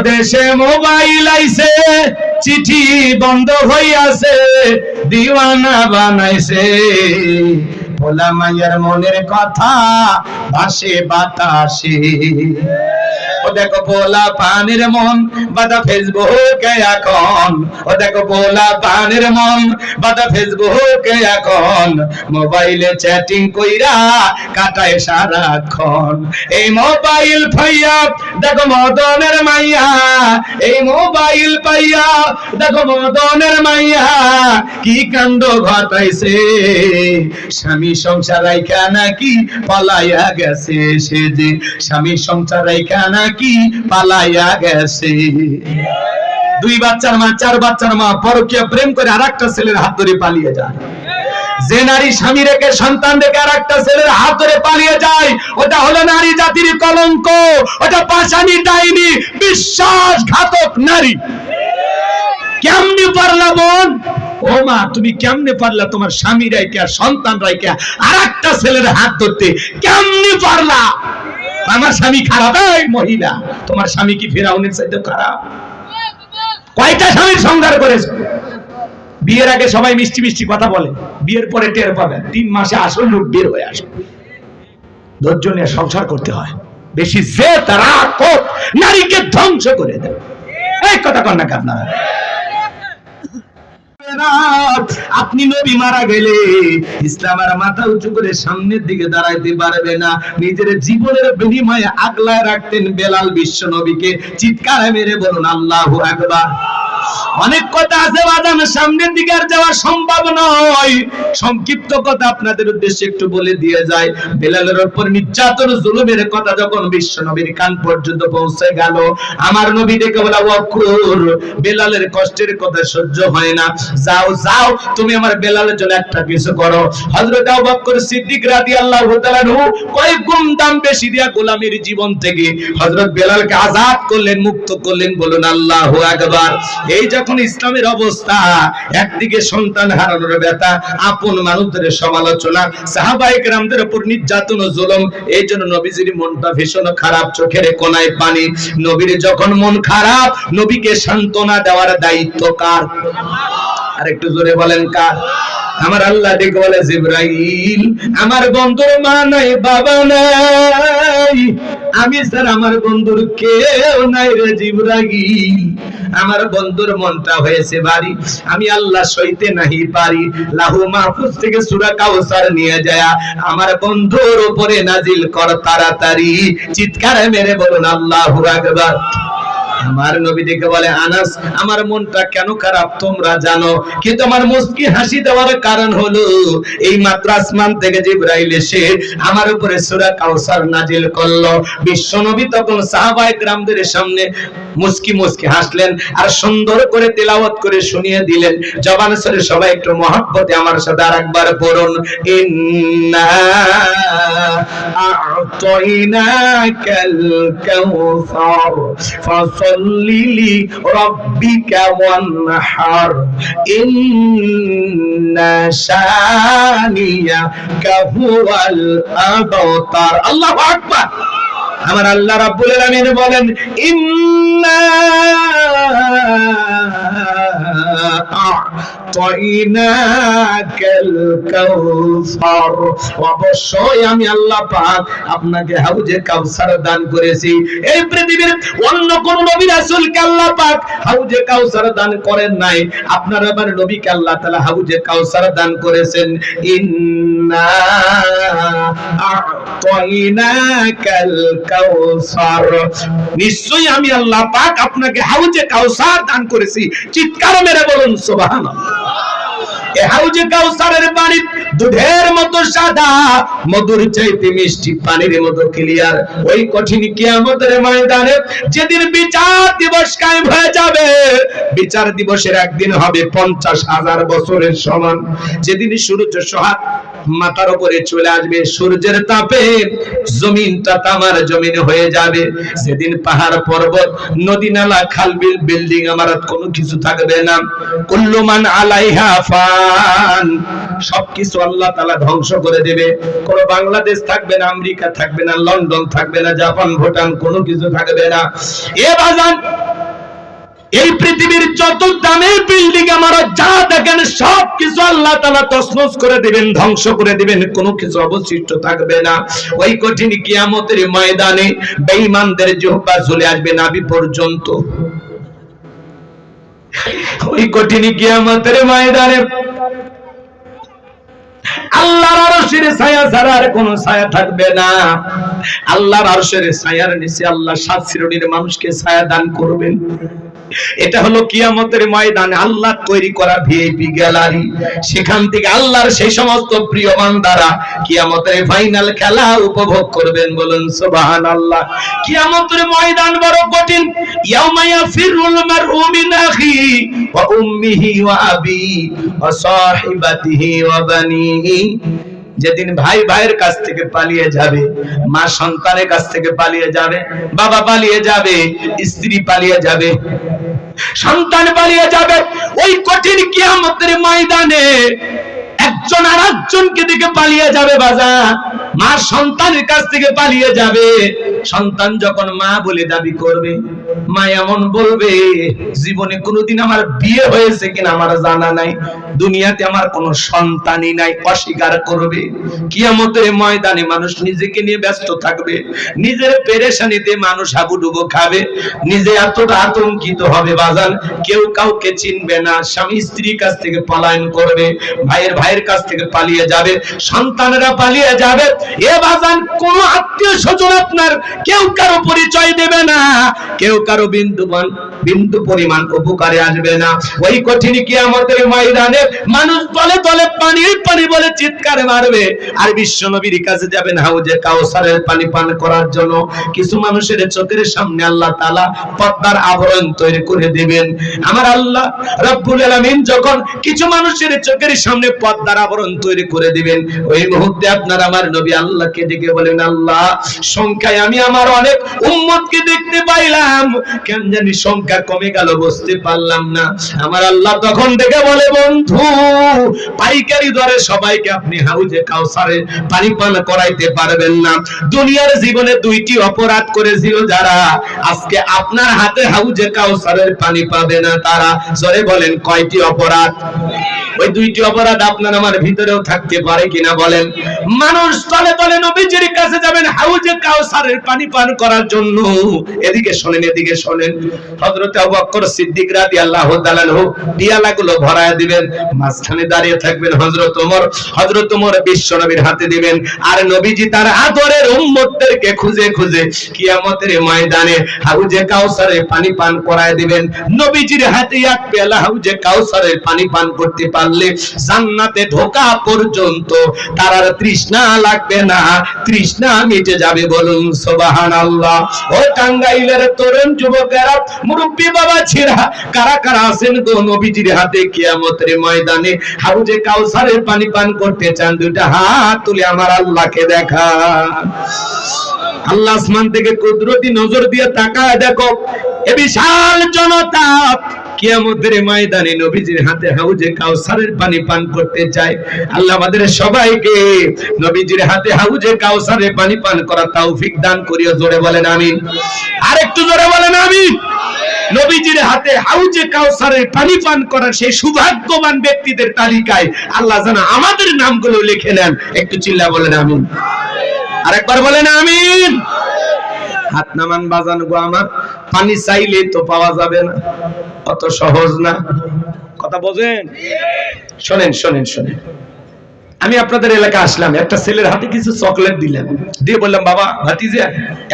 দেশে মোবাইল আইছে, চিঠি বন্ধ হইয়াছে, দিওয়ানা বানাইছে, ভোলা মায়ের মনের কথা ভাসে বাতাসে। ও দেখো ভোলা পানের মন বাদা ফেসবুকে এখন, ও দেখো ভোলা পানের মন বাদা ফেসবুকে এখন, মোবাইলে চ্যাটিং কইরা কাটায় সারাক্ষণ। এই মোবাইল পাইয়া দেখো মদনের মাইয়া, এই মোবাইল পাইয়া দেখো মদনের মাইয়া কি কাণ্ড ঘটাইছে, স্বামী সংসার রাইখা নাকি পালাইয়া গেছে, সে যে স্বামী সংসার রাইখা নাকি পালাইয়া গেছে। দুই বাচ্চার মা, চার বাচ্চার মা পরকীয়া প্রেম করে আরেকটা ছেলের হাত ধরে পালিয়ে যায়। যে নারী স্বামী রেখে সন্তান রেখে আরেকটা ছেলের হাত ধরে পালিয়ে যায়, ওটা হলো নারী জাতির কলঙ্ক, ওটা পাশানি ডাইনি, বিশ্বাসঘাতক নারী। কেমনে পারলা বোন? ও মা, তুমি কেমনে পারলা তোমার স্বামী রাইখা সন্তান রাইখা আরেকটা ছেলের হাত ধরতে? কেমনে পারলা? আমার স্বামী খারাপ? এই মহিলা, তোমার স্বামী কি ফিরাউনের চাইতে খারাপ? কয়টা স্বামীর সংসার করেছো? বিয়ের আগে সবাই মিষ্টি মিষ্টি কথা বলে, বিয়ের পরে টের পাবেন 3 মাসে আসল রূপ বের হয়ে আসে। ধৈর্য নিয়ে সংসার করতে হয়। বেশি জেদ রাগ কোপ নারীকে ধ্বংস করে দেয়। এই কথা কন না আপনারা? আপনি নবী মারা গেলে ইসলাম আর মাথা উঁচু করে সামনের দিকে দাঁড়াইতে পারবে না। নিজের জীবনের বিনিময়ে আগলায় রাখতেন বেলাল বিশ্ব নবীকে। চিৎকার মেরে বলুন আল্লাহু আকবার। অনেক কথা আছে বাজান, সামনের দিকে আর যাওয়া সম্ভব নয়। সংক্ষিপ্ত কথা আপনাদের উদ্দেশ্যে একটু বলে দিয়ে যায়। বেলালের উপর নির্যাতন জুলুমের কথা যখন বিশ্ব নবীর কান পর্যন্ত পৌঁছে গেল, আমার নবী ডেকে বলা, ওয়াকুর, বেলালের কষ্টের কথা সহ্য হয় না, যাও যাও তুমি আমার বেলালের জন্য একটা কিছু করো। হযরত আবু বকর সিদ্দিক রাদিয়াল্লাহু তাআলা কয়েক গুণ দাম বেশি দিয়া গোলামের জীবন থেকে হযরত বেলালকে আজাদ করলেন, মুক্ত করলেন। বলুন আল্লাহু আকবার। এই যখন ইসলামের অবস্থা, একদিকে সন্তান হারানোর ব্যথা, আপন মানুষদের সমালোচনা, সাহাবায়ে কেরামদের উপর নির্যাতন ও জুলুম, এই জন্য নবীজির মনটা ভীষণ খারাপ, চোখের কোনায় পানি। নবীর যখন মন খারাপ, নবীকে সান্ত্বনা দেওয়ার দায়িত্ব কার? আর একটু জোরে বলেন কার? আমার আল্লাহ ডেকে বলে, জিবরাইল, আমার বন্ধুর মা নাই, বাবা নাই, আমি স্যার আমার বন্ধুর কেউ নাই রে জিবরাইল। আমার বন্ধুর মনটা হয়েছে ভারী, আমি আল্লাহ সইতে নাহি পারি। লাহু মাহফুজ থেকে সূরা কাউসার নিয়ে যায় আমার বন্ধুর উপরে নাজিল কর তাড়াতাড়ি। চিৎকার মেরে বলুন আল্লাহু আকবার। আমার নবী ডেকে বলে, আনাস, আমার মনটা কেন খারাপ তোমরা জানো, কিন্তু আমার মুস্কি হাসি দেওয়ার কারণ হলো এই মাত্র আসমান থেকে জিবরাইল এসে আমার উপরে সূরা কাউসার নাজিল করলো। বিশ্ব নবী তখন সাহাবায়ে কেরামদের সামনে মুস্কি মুস্কি হাসলেন আর সুন্দর করে তেলাওয়াত করে শুনিয়ে দিলেন। জবান সরে সবাই একটু মহব্বতে আমার সাথে আরেকবার পড়ুন, ইন্না আ'তাইনাকাল কাউসার ফাসাল্লি লিরাব্বিকা ওয়ানহার ইন্না শানিয়াকা হুয়াল আবতার। আল্লাহু আকবার। আমার আল্লাহ রাব্বুল আলামিন বলেন, ইন্না আ'তাইনাকাল কাউসার, অবশ্যই আমি আল্লাহ পাক আপনাকে হাউজে কাউসার দান করেছি। এই পৃথিবীর অন্য কোন নবী রাসূলকে আল্লাহ পাক হাউজে কাউসার দান করেন নাই, আপনার আমার নবীকে আল্লাহ তাআলা হাউজে কাউসার দান করেছেন। ইন্না আ'তাইনাকাল কাউসার, নিশ্চয়ই আমি আল্লাহ পাক আপনাকে হাউজে কাউসার দান করেছি। চিৎকার মেরে বলুন সুবহানাল্লাহ। এই হাউজে কাউসারের পানি দুধের মতো সাদা, মধুর চাইতে মিষ্টি, পানির মতো ক্লিয়ার। ওই কঠিন কিয়ামতের ময়দানে যেদিন বিচার দিবস কায়েম হয়ে যাবে, বিচার দিবসের একদিন হবে 50,000 বছরের সমান। যেদিন সূর্য সোহাগ মাথার উপরে চলে আসবে, সূর্যের তাপে জমিনটা তামার জমিন হয়ে যাবে। সেদিন পাহাড় পর্বত নদী নালা খাল বিল বিল্ডিং আমার কোনো কিছু থাকবে না। কুল্লু মান আলাইহা ফান, সবকিছু আল্লাহ তাআলা ধ্বংস করে দেবে। কোন বাংলাদেশ থাকবে না, আমেরিকা থাকবে না, লন্ডন থাকবে না, জাপান ভুটান কোনো কিছু থাকবে না। এ বাজান, এই পৃথিবীর যত দামের বিল্ডিং আমার যা দেখেন সবকিছু আল্লাহ তাআলা তছনছ করে দিবেন, ধ্বংস করে দিবেন, কোনো কিছু অবশিষ্ট থাকবে না। ওই কঠিন কিয়ামতের ময়দানে বেঈমানদের জিহ্বা ঝুলে আসবে নাভি পর্যন্ত। ওই কঠিন কিয়ামতের ময়দানে আল্লাহর আরশের ছায়া ছাড়া আর কোনো ছায়া থাকবে না। আল্লাহর আরশের ছায়ার নিচে আল্লাহ 7 শ্রেণীর মানুষকে ছায়া দান করবেন। এটা হলো কিয়ামতের ময়দানে আল্লাহ তৈরি করা ভিআইপি গ্যালারি। সেখান থেকে আল্লাহর সেই সমস্ত প্রিয় বান্দারা কিয়ামতের ফাইনাল খেলা উপভোগ করবেন। বলুন সুবহানাল্লাহ। কিয়ামতের ময়দান বড় কঠিন। ইয়াউমা ইয়াফিরুল মারউ মিন আখিহি ওয়া উম্মিহি ওয়া আবিহি ওয়া সাহিবাতিহি ওয়া বানিহি। যেদিন ভাই ভাইয়ের কাছ থেকে পালিয়ে যাবে, মা সন্তানের কাছ থেকে পালিয়ে যাবে, বাবা পালিয়ে যাবে, স্ত্রী পালিয়ে যাবে, সন্তান পালিয়ে যাবে। ওই কঠিন কিয়ামতের ময়দানে একজন আরেকজনকে দিকে পালিয়ে যাবে। বাজার, মা সন্তানের কাছ থেকে পালিয়ে যাবে। সন্তান যখন মা বলে দাবি করবে, মা এমন বলবে, জীবনে কোনোদিন আমার বিয়ে হয়েছে কিনা আমার জানা নাই, দুনিয়াতে আমার কোনো সন্তানই নাই, অস্বীকার করবে। কিয়ামতের ময়দানে মানুষ নিজেকে নিয়ে ব্যস্ত থাকবে, নিজের পেরেশানিতে মানুষ হাবুডুবু খাবে, নিজে এতটা আতঙ্কিত হবে বাজান, কেউ কাউকে চিনবে না। স্বামী স্ত্রীর কাছ থেকে পলায়ন করবে, ভাইয়ের কাছ থেকে পালিয়ে যাবে, সন্তানেরা পালিয়ে যাবে। এ বাজান, কোন আত্মীয় স্বজন আপনার কেউ কারো পরিচয় দেবে না, কেউ কারো বিন্দু পরিমাণ উপকারে আসবে না। ওই কঠিন কিয়ামতের ময়দানে মানুষ তলে তলে পানি বলে চিৎকার মারবে। আর বিশ্ব নবীর কাছে যাবেন হাউজে কাউসারের পানি পান করার জন্য। কিছু মানুষের চোখের সামনে আল্লাহ তাআলা পর্দার আবরণ তৈরি করে দিবেন। আমার আল্লাহ রব্বুল আলামিন যখন কিছু মানুষের চোখের সামনে পর্দার আবরণ তৈরি করে দিবেন, ওই মুহূর্তে আপনার আমার নবী আল্লাহকে ডেকে বলেন, আল্লাহ, সংখ্যায় আমি আমার অনেক উম্মতকে দেখতে পাইলাম, কেন জানি সংখ্যা কমে গেল, বুঝতে পারলাম না। আমার আল্লাহ তখন ডেকে বলে, বন্ধু, পাইকারি দরে সবাইকে আপনি হাউজে কাউসারে পানি পান করাইতে পারবেন না। দুনিয়ার জীবনে 2টি অপরাধ করেছিল যারা, আজকে আপনার হাতে হাউজে কাউসারের পানি পাবে না তারা। জোরে বলেন, কয়টি অপরাধ? ওই 2টি অপরাধ আপনার আমার ভিতরেও থাকতে পারে কিনা বলেন। মানুষ তলে তলে নবীজির কাছে যাবেন হাউজে কাউসারের পানি পান করার জন্য। এদিকে শোনেন, এদিকে শোনেন। হযরত আবু বকর সিদ্দিক রাদিয়াল্লাহু তাআলা আনহু পিয়ালাগুলো ভরায় দিবেন, মাঝখানে দাঁড়িয়ে থাকবেন হযরত ওমর বিশ্ব নবীর হাতে দিবেন। আর নবীজি তার আদরের উম্মতদেরকে খুঁজে খুঁজে কিয়ামতের ময়দানে হাউজে কাউসারে পানি পান করায় দিবেন। নবীজির হাতে এক পেয়ালা হাউজে কাউসারের পানি পান করতে পারলে জান্নাতে ঢোকা পর্যন্ত তার আর তৃষ্ণা লাগবে না, তৃষ্ণা মিটে যাবে। বলুন সুবহানাল্লাহ। ও টাঙ্গাইলের তরুণ যুবকেরা, মুরব্বি বাবা ছিরা, কারা কারা আছেন গো নবীজির হাতে কিয়ামতের ময়দানে হাউজে কাউসারের পানি পান করতে চান? 2টা হাত তুলে আমার আল্লাহকে দেখা। আল্লাহ আসমান থেকে কুদরতি নজর দিয়ে তাকায় দেখো, এ বিশাল জনতা কিয়ামতের ময়দানে নবীজির হাতে হাউজে কাউসারের পানি পান করতে চায়। আল্লাহ আমাদের সবাইকে নবীজির হাতে হাউজে কাউসারের পানি পান করার তৌফিক দান করিও। জোরে বলেন আমিন। আরেকটু জোরে বলেন আমিন। নবীজির হাতে হাউজে কাউসারের পানি পান করার সেই সৌভাগ্যবান ব্যক্তিদের তালিকায় আল্লাহ যেন আমাদের নামগুলো লিখে নেন। একটু চিল্লা বলেন আমিন। আরেকবার বলেন আমিন। হাত নামান বাজান গো আমার, পানি চাইলে তো পাওয়া যাবে না, অত সহজ না। কথা বোঝেন? শোনেন শোনেন শোনেন, আমি আপনাদের এলাকা আসলাম, একটা ছেলের হাতে কিছু চকলেট দিলাম, দিয়ে বললাম, বাবা ভাতিজা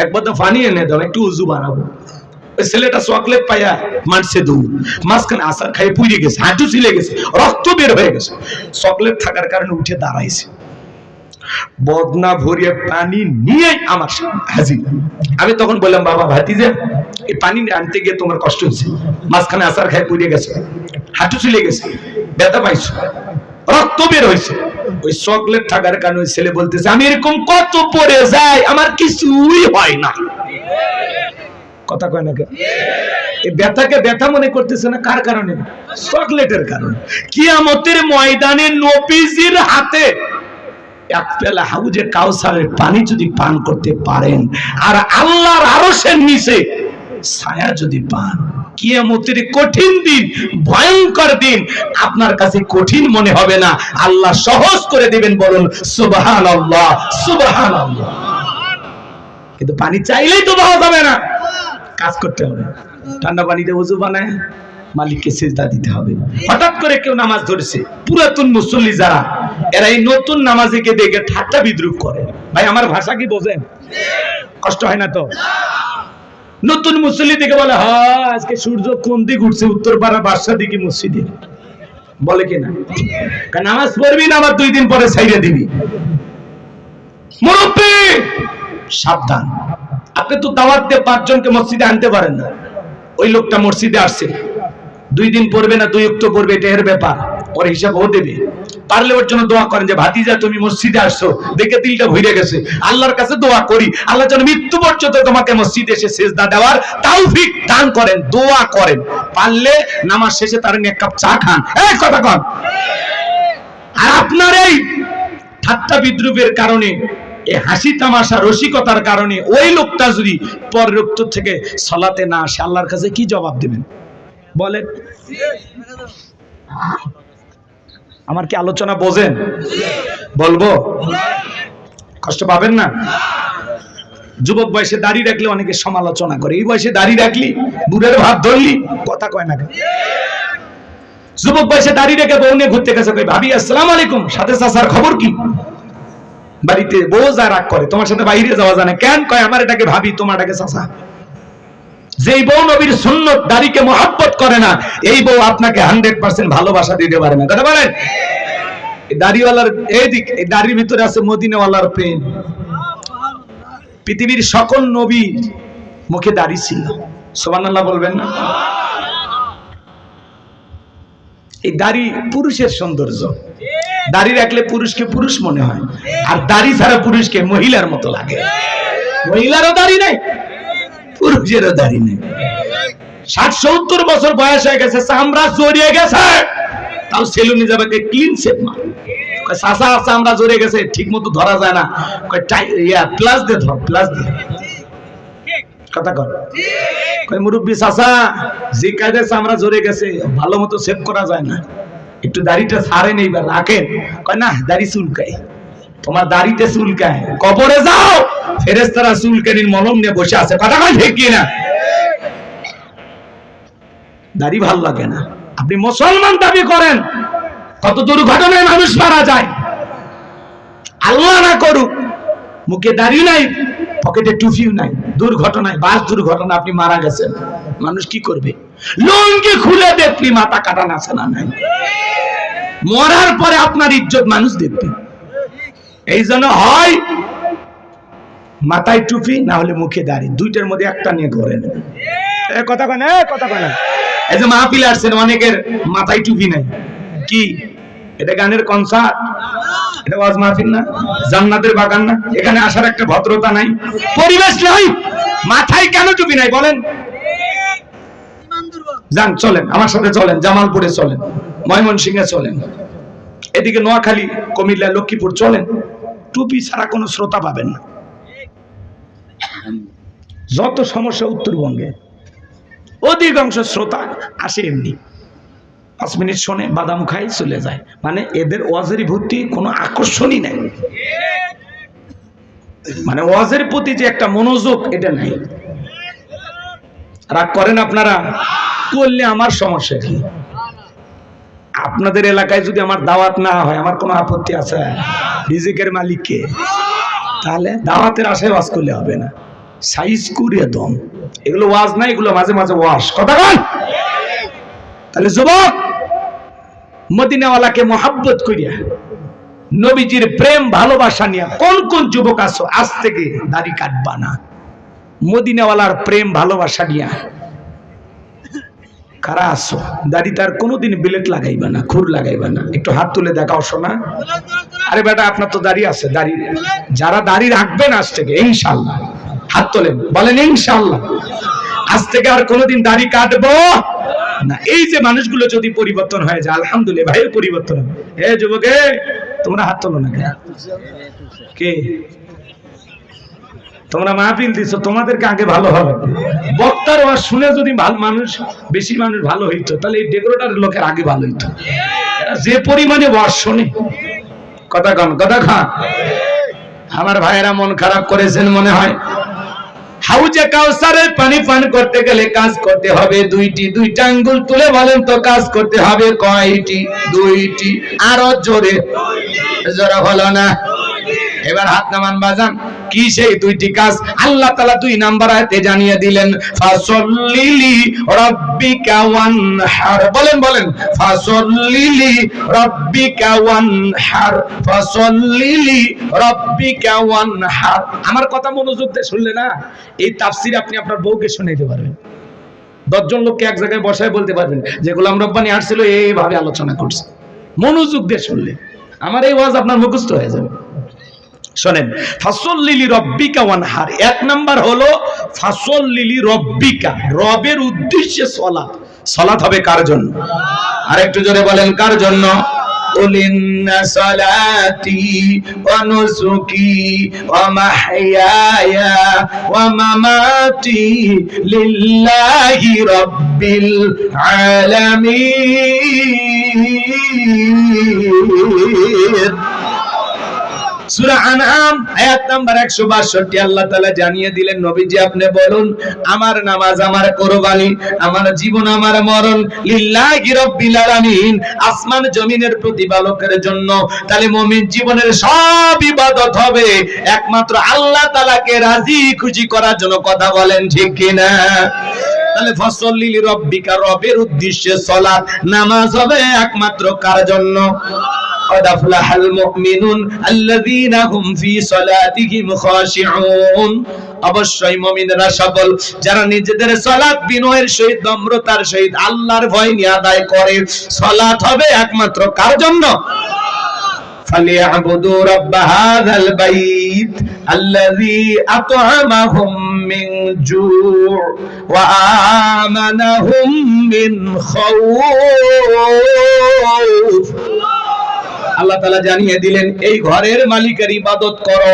এক বোতল পানি এনে দাও, একটু উজু বানাবো। ওই ছেলেটা চকলেট পাইয়া মারছে দৌড়, মাঝখানে আসার খাইয়ে পুড়ে গেছে, হাঁটু ছিলে গেছে, রক্ত বের হয়ে গেছে। চকলেট থাকার কারণে উঠে দাঁড়াইছে, বদনা ভরিয়ে পানি নিয়ে আমার হাজির। আমি তখন বললাম, বাবা ভাতিজা এই পানি আনতে গিয়ে তোমার কষ্ট হয়েছে, মাঝখানে আসার খাই পুড়ে গেছে, হাঁটু ছিলে গেছে, ব্যথা পাইছো, রক্ত বের হয়েছে, ওই চকলেট থাকার কারণে ওই ছেলে বলতেছে আমি এরকম কত পড়ে যাই আমার কিছুই হয় না। কথা কয় না কেন? এই ব্যথাকে ব্যথা মনে করতেছে না কার কারণে? চকলেটের কারণে। কিয়ামতের ময়দানে নবীজির হাতে এক পেলা হাউজে কাউসারের পানি যদি পান করতে পারেন আর আল্লাহর আরশের নিচে ছায়া যদি পান, কিয়ামতের কঠিন দিন, ভয়ঙ্কর দিন আপনার কাছে কঠিন মনে হবে না, আল্লাহ সহজ করে দিবেন। বলুন সুবহানাল্লাহ, সুবহানাল্লাহ। কিন্তু পানি চাইলেই তো পাওয়া যাবে না, কাজ করতে হবে। ঠান্ডা পানিতে ওযু বানায় মালিককে সিজদা দিতে হবে। হঠাৎ করে কেউ নামাজ ধরেছে, পুরাতন মুসল্লি যারা, এরা এই নতুন নামাজিকে দেখে ঠাট্টা বিদ্রুপ করে। ভাই আমার ভাষা কি বোঝেন? কষ্ট হয় না তো? নতুন মুসল্লি দেখে বলে হ্যাঁ আজকে সূর্য কোন দিক উঠছে, উত্তরপাড়া বাদশা দিকে মসজিদে, বলে কিনা? নামাজ পড়বি না আবার 2 দিন পরে ছাইড়ে দিবি। মুরব্বি সাবধান, আপনি তো দাওয়াত দিয়ে 5 জনকে মসজিদে আনতে পারেন না। ওই লোকটা মসজিদে আসছে, 2 দিন পড়বে না 2 ওয়াক্ত পড়বে, এটা এর ব্যাপার, ওর হিসাব ও দেবে। পারলে ওর জন্য দোয়া করেন যে ভাতিজা তুমি মসজিদে আসছো দেখে দিলটা ভরে গেছে, আল্লাহর কাছে দোয়া করি আল্লাহ যেন মৃত্যু পর্যন্ত তোমাকে মসজিদে এসে সিজদা দেওয়ার তৌফিক দান করেন, দোয়া করেন। পারলে নামাজ শেষে তার 1 কাপ চা খান। এই কথা কন। আর আপনার এই ঠাট্টা বিদ্রুপের কারণে, এই হাসি তামাশা রসিকতার কারণে ওই লোকটা যদি পরের ওয়াক্ত থেকে সালাতে না আসে, আল্লাহর কাছে কি জবাব দিবেন বলেন? আমার কি আলোচনা বোঝেন? বলবো, কষ্ট পাবেন না? যুবক বয়সে দাড়ি রাখলে অনেকে সমালোচনা করে, এই বয়সে দাড়ি রাখলি বুড়ের ভাব ধরলি, কথা কয় না। যুবক বয়সে দাড়ি রেখে বউ নিয়ে ঘুরতে গেছে, ভাবি আসসালামু আলাইকুম, সাথে চাচার খবর কি? বাড়িতে বউ যা রাগ করে, তোমার সাথে বাইরে যাওয়া জানে কেন? কয় আমার এটাকে ভাবি, তোমার এটাকে চাচা। যেই বউ নবীর সুন্নত দাড়িকে মহব্বত করে না, এই বউ আপনাকে 100% ভালোবাসা দিতে পারে না। কথা বলেন? এই দাড়িওয়ালার এই দিক, এই দাড়ির ভিতরে আছে মদিনাওয়ালার প্রেম। পৃথিবীর সকল নবীর মুখে দাড়ি ছিল, সুবহানাল্লাহ বলবেন না? এই দাড়ি পুরুষের সৌন্দর্য। দাড়ি রাখলে পুরুষকে পুরুষ মনে হয়, আর দাড়ি ছাড়া পুরুষকে মহিলার মতো লাগে। মহিলারও দাড়ি নাই, পুরুষেরও দাড়ি নেই। 60-70 বছর বয়স হয়ে গেছে, চামড়া জড়িয়ে গেছে, তাও সেলুনে যাবে ক্লিন শেভ মা। চাচা চামড়া জড়িয়ে গেছে, ঠিক মতো ধরা যায় না, প্লাস দিয়ে ধর, প্লাস দিয়ে। কথা কর। মুরব্বী চাচা যে কায়দায় চামড়া জড়িয়ে গেছে, ভালো মতো শেভ করা যায় না, একটু দাড়িটা ছাড়েন এইবার রাখেন। কয় না দাড়ি চুলকায়, তোমার দাড়িতে চুলকায়, কবরে যাও ফেরেশতারা চুলকানির মলম নিয়ে বসে আছে। কথা কয় ঠিক কি না? দাড়ি ভাল লাগে না। আপনি মুসলমান দাবি করেন, কত দুর্ঘটনায় মানুষ মারা যায়। আল্লাহ না করুক মুখে দাড়ি নাই, পকেটে টুপিও নাই, দুর্ঘটনায়, বাস দুর্ঘটনা আপনি মারা গেছেন, মানুষ কি করবে? লুঙ্গি খুলে দেখলি মাথা কাটা আছে না নাই? মরার পরে আপনার ইজ্জত মানুষ দেখবে। এই জন্য হয় মাথায় টুপি, না হলে মুখে দাড়ি, দুইটার মধ্যে একটা নিয়ে ঘোরেন। কথা কয় না, কথা কয় না। এই যে মাহফিলে আসছেন, অনেকের মাথায় টুপি নাই, কি এটা গানের কনসার্ট? এটা ওয়াজ মাহফিল না, জান্নাতের বাগান না? এখানে আসার একটা ভদ্রতা নাই, পরিবেশ নাই, মাথায় কেন টুপি নাই বলেন? যান, চলেন আমার সাথে, চলেন জামালপুরে চলেন, ময়মনসিংহে চলেন, এদিকে নোয়াখালী, কুমিল্লা, লক্ষ্মীপুর চলেন, টুপি ছাড়া কোনো শ্রোতা পাবেন না। যত সমস্যা উত্তরবঙ্গে, অধিকাংশ শ্রোতা আসে এমনি, 5 মিনিট শোনে, বাদাম খাই, চলে যায়। মানে এদের ওয়াজের ভর্তি কোনো আকর্ষণই নাই, মানে ওয়াজের প্রতি যে একটা মনোযোগ, এটা নাই। রাগ করেন আপনারা? করলে আমার সমস্যা কি? আপনাদের এলাকায় যদি আমার দাওয়াত না হয়, আমার কোনো আপত্তি আছে? রিজিকের মালিককে, তাহলে দাওয়াতের আশায় ওয়াজ করলে হবে না, সাইজ করে দম। এগুলো ওয়াজ না, এগুলো মাঝে মাঝে ওয়াজ। কথা বল। তাহলে যুবক, মদিনাওয়ালাকে মহব্বত করিয়া, নবীজির প্রেম ভালোবাসা নিয়ে কোন কোন যুবক আছো আজ থেকে দাড়ি কাটবা না? মদিনাওয়ালার প্রেম ভালোবাসা নিয়ে কারা আসো দাড়ি তার কোনোদিন বিলেট লাগাইবা না, খুর লাগাইবা না, একটু হাত তুলে দেখাও শোনা। আরে বেটা আপনার তো দাড়ি আছে, দাড়ি যারা দাড়ি রাখবেন আজ থেকে ইনশাআল্লাহ হাত তোলেন, বলেন ইনশাআল্লাহ আজ থেকে আর কোনোদিন দাড়ি কাটবো না। এই যে মানুষগুলো যদি পরিবর্তন হয়ে যায় আলহামদুলিল্লাহ ভাই পরিবর্তন হবে। হে যুবকে তোমরা হাত তোলো না কে? তোমরা মাহফিল দিছো, তোমাদেরকে আগে ভালো হবে। বক্তার ওয়াজ শুনে যদি বেশি মানুষ ভালো হইতো তাহলে এই ডেকোরেটর লোকের আগে ভালো হইতো। যে পরিমাণে ওয়াজ শোনে, কথা খান। আমার ভাইয়েরা মন খারাপ করেছেন মনে হয়। হাউজে কাউসারের পানি পান করতে গেলে কাজ করতে হবে দুইটা আঙ্গুল তুলে বলেন তো কাজ করতে হবে কয়টি? দুইটি। আরো জোরে জোরে হলো না। এবার হাত নামান বাজান। কি সেই দুইটি কাজ? আল্লাহ তাআলা 2 নাম্বার আয়াতে জানিয়ে দিলেন, ফাসল্লিলি রাব্বিকা ওয়ানহার। বলেন ফাসল্লিলি রাব্বিকা ওয়ানহার, ফাসল্লিলি রাব্বিকা ওয়ানহার। আমার কথা মনোযোগ দিয়ে শুনলে না এই তাফসীর আপনি আপনার বউকে শোনাইতে পারবেন। 10 জন লোককে এক জায়গায় বসায় বলতে পারবেন যে গোলাম রব্বানী আসছিল এইভাবে আলোচনা করছে। মনোযোগ দিয়ে শুনলে আমার এই ওয়াজ আপনার মুখস্থ হয়ে যাবে। শোনেন, ফাসল্লিলি রব্বিকা ওয়ানহার। 1 নাম্বার হলো ফাসল্লিলি রব্বিকা, রবের উদ্দেশ্যে সালাত হবে কার জন্য? আর একটু জোরে বলেন কার জন্য? قل إن صلاتي ونسكي ومحياي ومماتي لله رب العالمين। সূরা আনআম আয়াত নাম্বার 162 আল্লাহ তাআলা জানিয়ে দিলেন, নবীজি আপনি বলুন আমার নামাজ, আমার কুরবানি, আমার জীবন, আমার মরণ লিল্লাহি রাব্বিল আলামিন, আসমান জমিনের প্রতিপালকের জন্য। তাহলে মুমিন জীবনের সব ইবাদত হবে একমাত্র আল্লাহ তাআলাকে রাজি খুশি করার জন্য। কথা বলেন ঠিক কিনা? তাহলে ফসল্লি লিরাব্বিকা, রবের উদ্দেশ্যে সালাত নামাজ হবে একমাত্র কার জন্য? قد أفلح المؤمنون الذين هم في صلاتهم خاشعون। অবশ্যই মুমিনরা সফল যারা নিজেদের সালাত বিনয়ের সহিত নম্রতার সহিত আল্লাহর ভয় নিয়ে আদায় করে। সালাত হবে একমাত্র কার জন্য? فليعبدوا رب هذا البيت الذي أطعمهم من جوع وآمنهم من خوف। আল্লাহ তাআলা জানিয়ে দিলেন এই ঘরের মালিকের ইবাদত করো,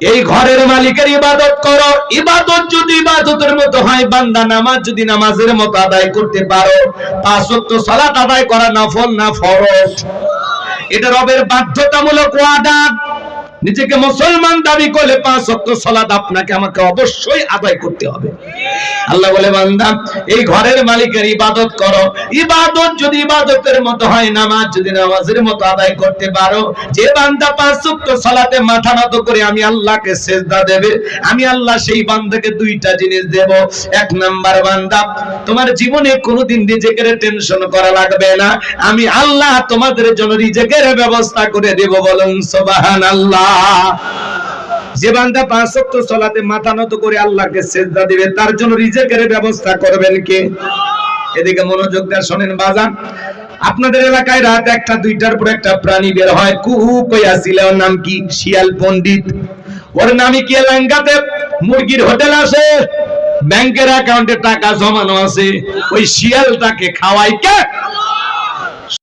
এই ঘরের মালিকের ইবাদত করো। ইবাদত যদি ইবাদতের মতো হয়, বান্দা নামাজ যদি নামাজের মতো আদায় করতে পারো, 5 ওয়াক্ত সালাত আদায় করা নফল না ফরজ? এটা রবের বাধ্যতামূলক ওয়াদা। নিজেকে মুসলমান দাবি করলে 5 ওয়াক্ত সালাত আপনাকে আমাকে অবশ্যই আদায় করতে হবে। আল্লাহ বলে বান্দা এই ঘরের মালিকের ইবাদত করো। ইবাদত যদি ইবাদতের মতো হয়, নামাজ যদি নামাজের মতো আদায় করতে পারো, যে বান্দা 5 ওয়াক্ত সালাতে মাথা নত করে আমি আল্লাহকে সিজদা দেবে, আমি আল্লাহ সেই বান্দাকে 2টা জিনিস দেব। 1 নাম্বার, বান্দা তোমার জীবনে কোনোদিন রিজিকের টেনশন করা লাগবে না, আমি আল্লাহ তোমাদের জন্য রিজিকের ব্যবস্থা করে দেব। বলুন সুবহানাল্লাহ। যে বান্দা 5 ওয়াক্ত সালাতে মাথা নত করে আল্লাহকে সিজদা দিবে তার জন্য রিজিকের ব্যবস্থা করবেন কে? এদিকে মনোযোগ দিয়ে শুনেন বাজান। আপনাদের এলাকায় রাত 1টা 2টার পর একটা প্রাণী বের হয়, কুহু কইয়া ছিল। ওর নাম কি? শিয়াল পণ্ডিত। ওর নামই কি? এলাকাতে মুরগির হোটেল আছে, ব্যাংকের অ্যাকাউন্টে টাকা জমানো আছে, ওই শিয়ালটাকে খাওয়াই কে?